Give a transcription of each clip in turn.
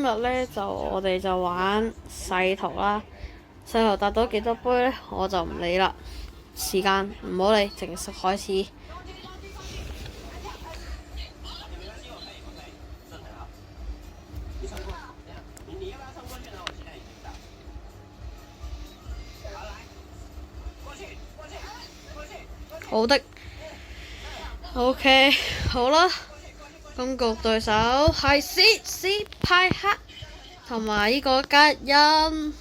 日咧就我哋就玩細圖啦，細圖達到幾多杯咧我就唔理啦，時間唔好理，正式開始。好的 ，OK， 好啦。今局對手係斯派克同埋呢個吉恩，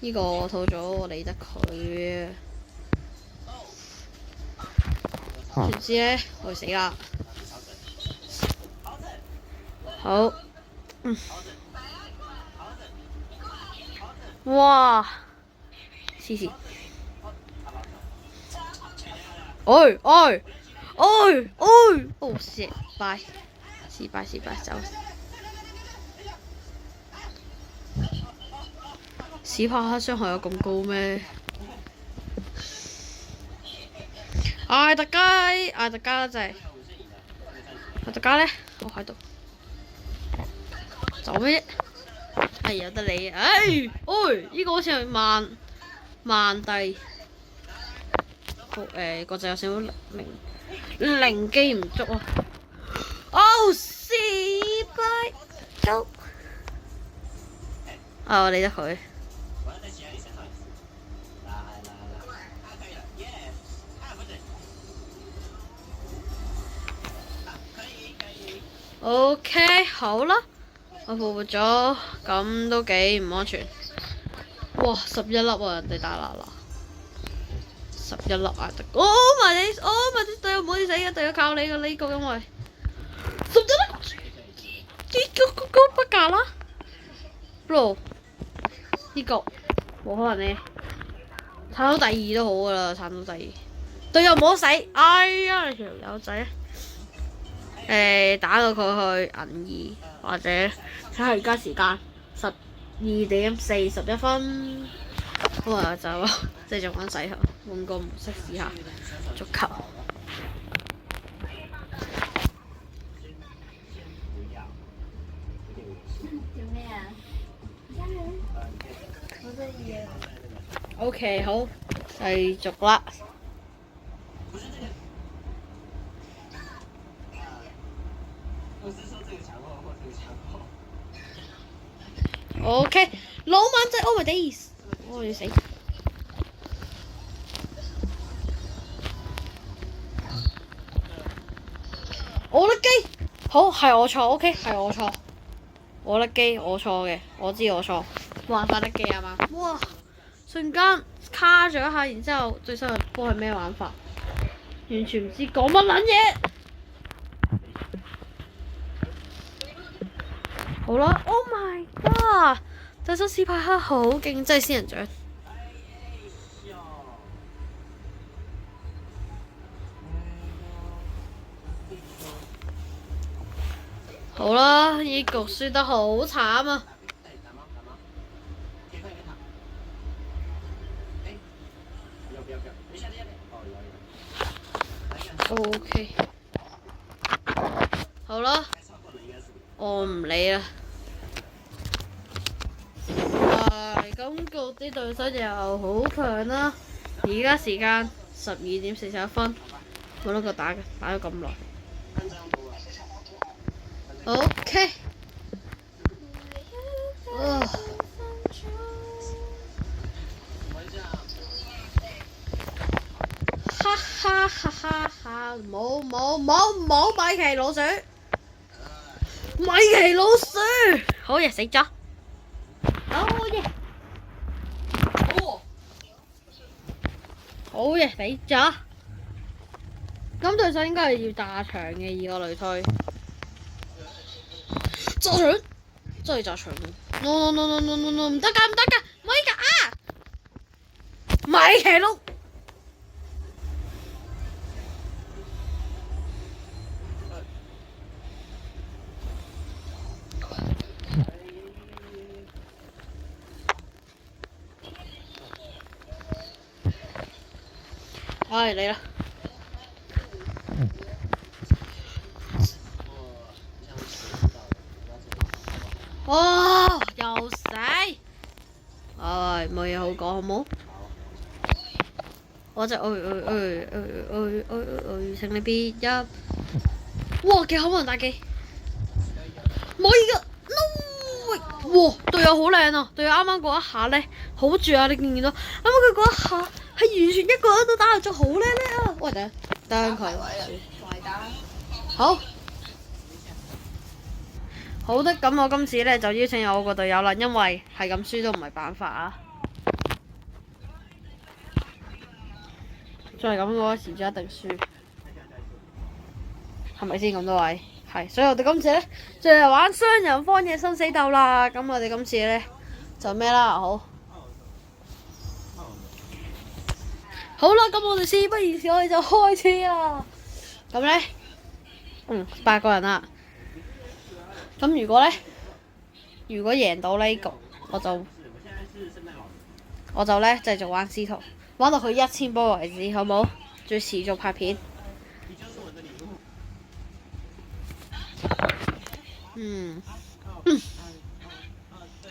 呢個我套咗，我理得佢。點知咧，我會死啦！好，哇，黐線！哦shit，失敗，走！史帕克傷害有咁高咩？艾特加真係，艾特加咧，我喺度，走咩啫？係有得你，呢個好似係慢帝。個掣有少少靈機唔足啊！失敗，走！我理得佢。OK， 好啦，我復活咗，咁都幾唔安全。哇，11粒啊，人哋打啦。11粒啊！哦埋你隊友唔可以死嘅，隊友靠你嘅呢個，因為11粒，呢個不假啦 ，bro， 呢個冇可能咧，撐到第二都好噶啦，撐到第二，隊友唔好死，哎呀你條友仔，打到佢去銀2或者睇下而家時間12:41，咁啊就即係仲玩細球。換個模式試下足球。做咩啊？好得意啊 ！OK， 好，繼續啦。OK， 老闆仔 ，Oh my days， 我要死。我甩機，好係我錯 ，OK 係我錯，我甩機我錯嘅，我知我錯，冇辦法甩機啊嘛！哇，瞬間卡咗一下，然之後最新嘅波係咩玩法？完全唔知講乜撚嘢。好啦 ，Oh my god！ 對手史派克好勁，真係仙人掌。好啦，呢局輸得好慘啊！OK， 好啦，我唔理啦。今局啲對手又好強啦。而家時間12:41，冇諗過打咗咁耐。OK， 哈，冇米奇老鼠，好嘢死咗，好嘢死咗。咁對手應該係要炸場嘅，以我類推。炸場，真係炸場 ！No， 唔得㗎，唔可以㗎啊！米奇佬，嚟啦！哇！又死！唉，冇嘢好講，好冇？我就請你別入。哇！幾好冇人打機，冇依個 no！ 哇！隊友好靚啊！隊友啱啱嗰一下咧，好住啊！你見唔見到？啱啱佢嗰一下係完全一個人都打得咗，好叻叻啊！喂，等佢。好。好的，咁我今次咧就邀請我個隊友啦，因為係咁輸都唔係辦法啊。再係咁嘅話，遲早一定輸，係咪先咁多位？係，所以我哋今次咧就嚟玩雙人荒野生死鬥啦。咁我哋今次咧就咩啦？好啦，咁我哋事不宜遲，我哋就開始啊。咁咧，8個人啦。咁如果贏到呢局，我就咧繼續玩司徒，玩到佢1000波為止，好冇？仲要持續拍片。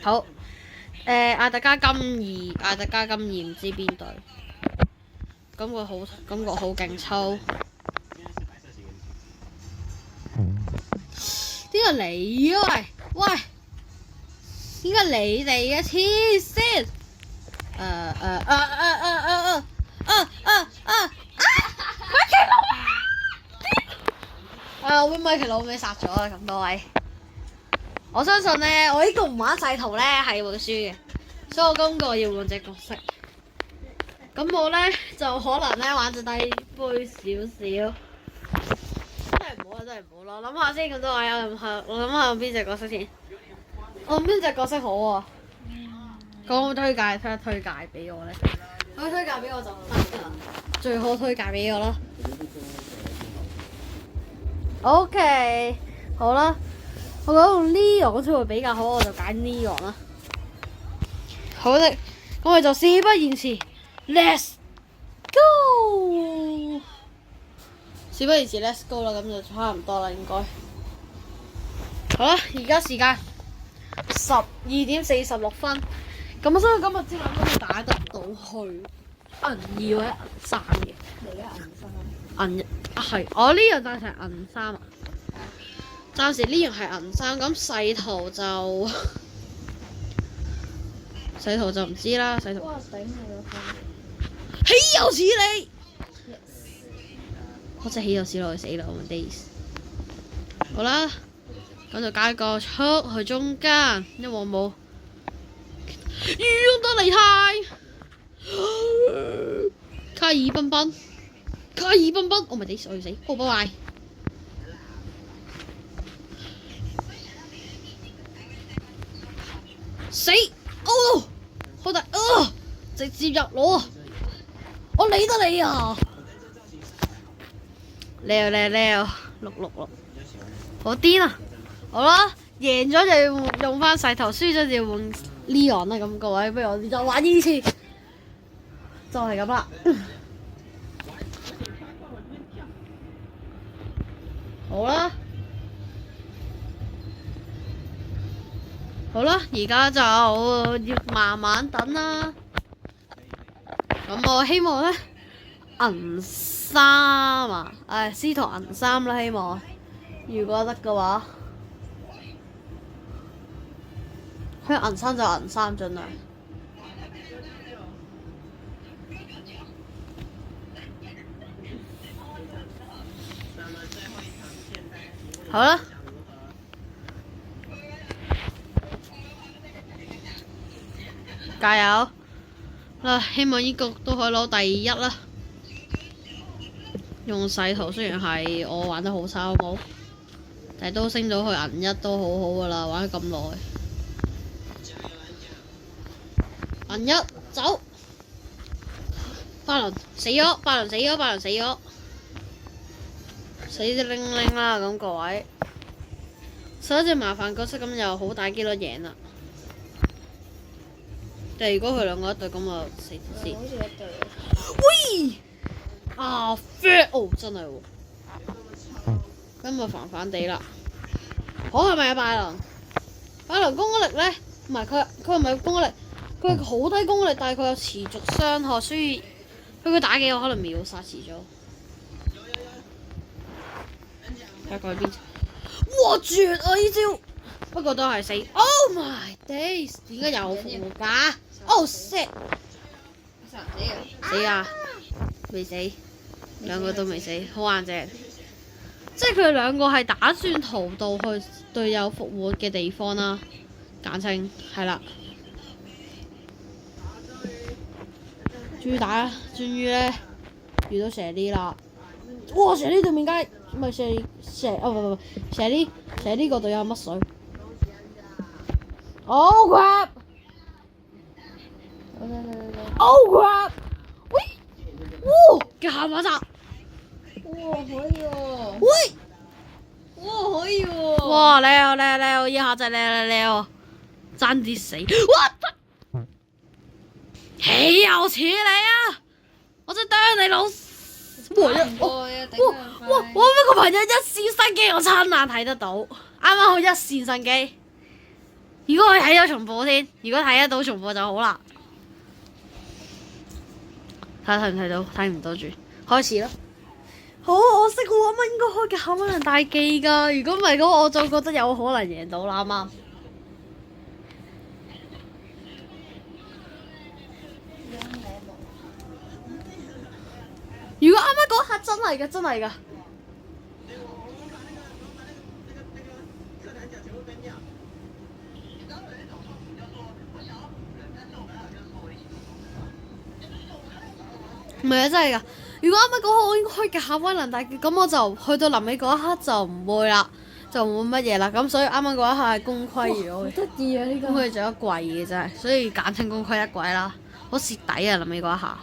好。艾特加金二唔知邊隊，感覺好勁抽。點解你啊？喂，點解你哋嘅黐線？我俾米奇老味殺咗啦！咁多位，我相信咧，我呢個唔玩細圖咧係會輸嘅，所以我今個要換隻角色。咁我咧就可能咧玩隻低杯少少。真係唔好咯，諗下先咁多位，我諗下邊隻角色先。我邊隻角色好啊？講推介俾我咧，可以推介俾我就得啦，最好推介俾我啦。OK， 好啦，我覺得用 Leon 好似會比較好，我就揀 Leon 啦。好的，咁我哋就事不宜遲 ，Let's go！事不宜遲 ，Let's go 啦，咁就差唔多啦，應該。好啦，而家時間12:46，咁所以今日之後都打得到去銀2或者銀3嘅。你而家銀3？係，我呢樣暫時係銀3啊。暫時呢樣係銀3，咁細圖就唔知啦，細圖。哇！頂你個肺！豈有此理！我真係豈有此理，死啦！我 days。好啦，咁就加個速去中間，因為我冇用得離太。卡爾彬彬，我咪地我要死，拜拜。死！哦，好大直接入腦啊！我理得你啊！叻666，好癲啊！好啦，贏咗就要用翻細頭，輸咗就要換 Leon 啦。咁各位，不如我哋再玩呢次，就係咁啦。好啦，而家就要慢慢等啦。咁我希望咧銀3啊，司徒銀3啦，希望如果得嘅話，佢銀3就銀3，盡量。好啦，加油！希望呢局都可以攞第1啦。用細圖雖然係我玩得好差，好冇？但係都升到去銀1都好好噶啦，玩咗咁耐。銀1走，巴倫死咗，死啲拎拎啦！咁各位，所以隻麻煩角色咁又好大機率贏啦。但係如果佢兩個一對咁啊，死先。好似一對。喂！fair 真係喎，咁啊煩煩地啦。好係咪啊，拜倫能攻擊力咧，唔係佢唔係攻擊力，佢係好低攻擊力，但係佢有持續傷害，所以佢打幾個可能秒殺遲咗。睇下佢邊？哇絕啊！呢招，不過都係死。Oh my days！ 點解有復活㗎？Oh shit！ 死啊！未死，兩個都未死，好硬淨。即係佢哋兩個係打算逃到去隊友復活嘅地方啦，簡稱係啦。終於打啦，終於咧遇到蛇呢啦！哇！蛇呢對面街唔係蛇唔蛇呢個隊友乜水？Oh crap！ Oh crap！ 喂！哇！嘅下馬扎！哇可以喎！喂！哇可以喎！哇叻啊叻啊叻啊！一下就叻啊！爭啲死！哇！豈有此理啊！我真係啄你老！哇！我呢個朋友一線生機，我親眼睇得到，啱啱好一線生機。如果我睇咗重播先，如果睇得到重播就好啦。睇唔睇到？睇唔到住，開始啦。好可惜喎，啱啱應該開嘅考可能大忌㗎。如果唔係嘅話，我就覺得有可能贏到啦，啱啱。如果啱啱嗰刻真係㗎，真係㗎。唔係啊，真係㗎。如果啱啱嗰刻我應該開嘅下威能大劍，咁我就去到臨尾嗰一刻就唔會啦，就冇乜嘢啦。咁所以啱啱嗰一刻係功虧咗嘅。得意啊呢個！咁佢做一季嘅真係，所以簡稱功虧一簣啦。好蝕底啊！臨尾嗰一下。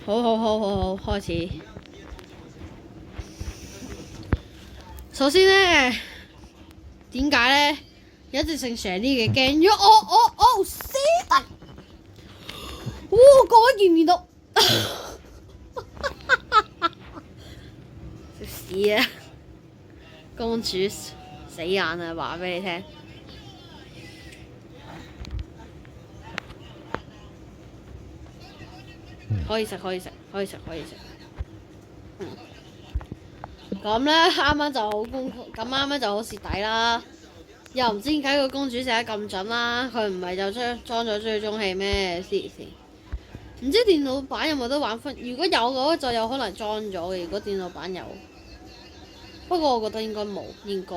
好，開始。首先咧，點解咧？有一隻姓蛇呢嘅驚咗我死得！哇！各位見唔見到？食屎啊！公主死眼啊！話俾你聽。可以食。咁咧啱啱就好啱啱就好蝕底啦。又唔知點解個公主寫得咁準啦？佢唔係就裝咗追蹤器咩？唔知電腦版有冇得玩分？如果有嘅話，就有可能裝咗嘅。如果電腦版有，不過我覺得應該冇，應該。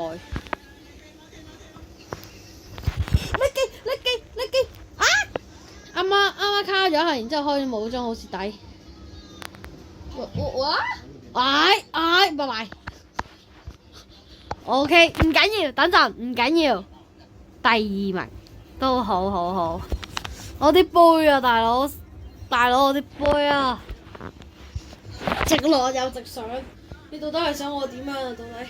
你記啊！啱啱卡咗下，然之後開咗武裝，好蝕底。拜拜。OK， 唔緊要，等陣唔緊要。第二名都好。我啲杯啊，大佬，我啲杯啊，直落又直上，你到底係想我點樣啊？到底？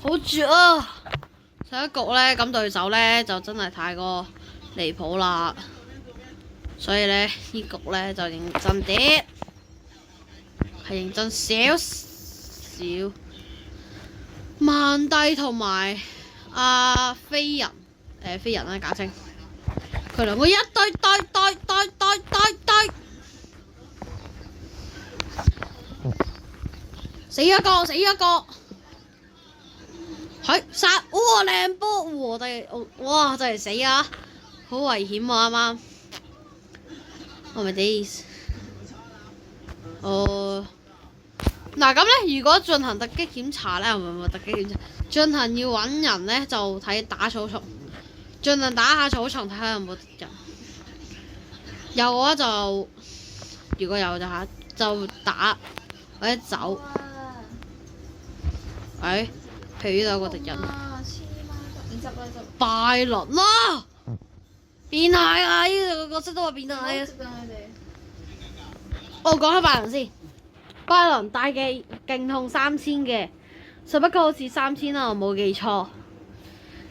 好絕啊！上一局咧，咁對手咧就真係太過離譜啦，所以咧呢局咧就認真啲，係認真少少。曼帝同埋阿飛人，飛人啦簡稱，佢兩個一對，死一個。係殺！哇靚波！哇真係死啊！好危險啊啱啱。Oh my days！ 嗱咁咧，如果進行突擊檢查咧，唔係突擊檢查，進行要揾人咧，就睇打草叢，盡量打下草叢睇下有冇人。有嘅話就，如果有就打或者走。譬如呢度有個敵人，拜倫啦，變態啊！呢度個角色都話變態啊！我講下拜倫先，拜倫大技勁痛3000嘅，只不過好似3000啦，我冇記錯。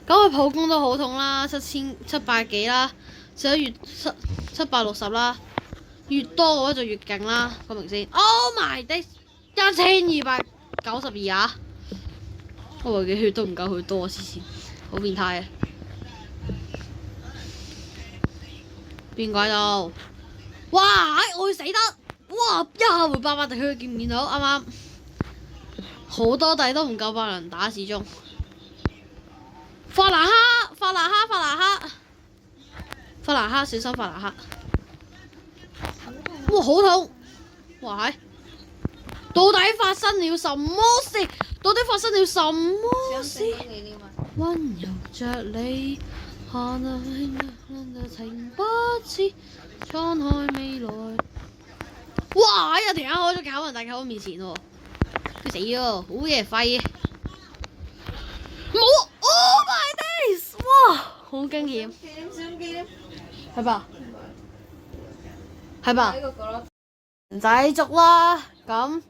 咁佢普攻都好痛啦，7700幾啦，11月760啦，越多嘅話就越勁啦，講明先。Oh my god！1292啊！我嘅血都唔夠佢多，黐線，好變態啊！邊個喺度？哇！我會死得！哇！一下回800滴血，見唔見到？啱啱好多弟都唔夠8人打，始終。法蘭克，小心法蘭克！哇，好痛！哇係！到底發生了什麼事？溫柔着你，下那情不似滄海未來。哇！有條友開咗搞人大狗面前喎，佢死咗，好嘢廢！冇 ！Oh my days！ 哇，好驚險！係吧？唔使捉啦，咁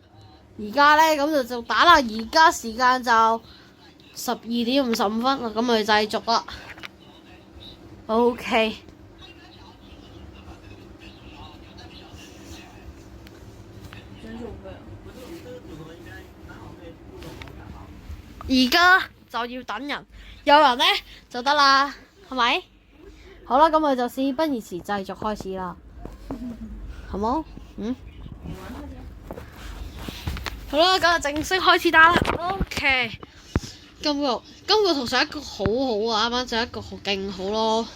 而家咧咁就打啦。而家時間就12:55啦，咁咪繼續啦。OK。而家就要等人，有人咧就得啦，係咪？好啦，咁我就事不宜遲，繼續開始啦，好冇？好啦，咁就正式開始打啦。OK，今個同上一個好好啊，啱啱就一個好勁好咯。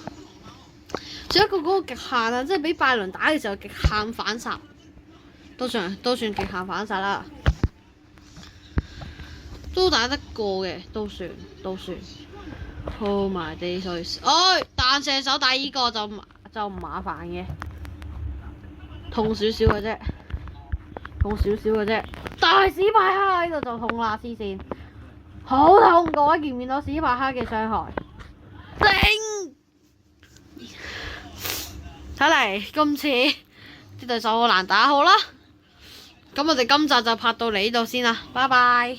仲有一個嗰個極限啊，即係俾拜倫打嘅時候極限反殺，都算極限反殺啦。都打得過嘅，都算。Oh my days！ 彈射手打依個就唔麻煩嘅，痛少少嘅啫。但係史派克喺度就痛啦，黐線，好痛！各位見唔見到史派克嘅傷害？頂！睇嚟今次啲對手好難打，好啦。咁我哋今集就拍到嚟呢度先啦，拜拜。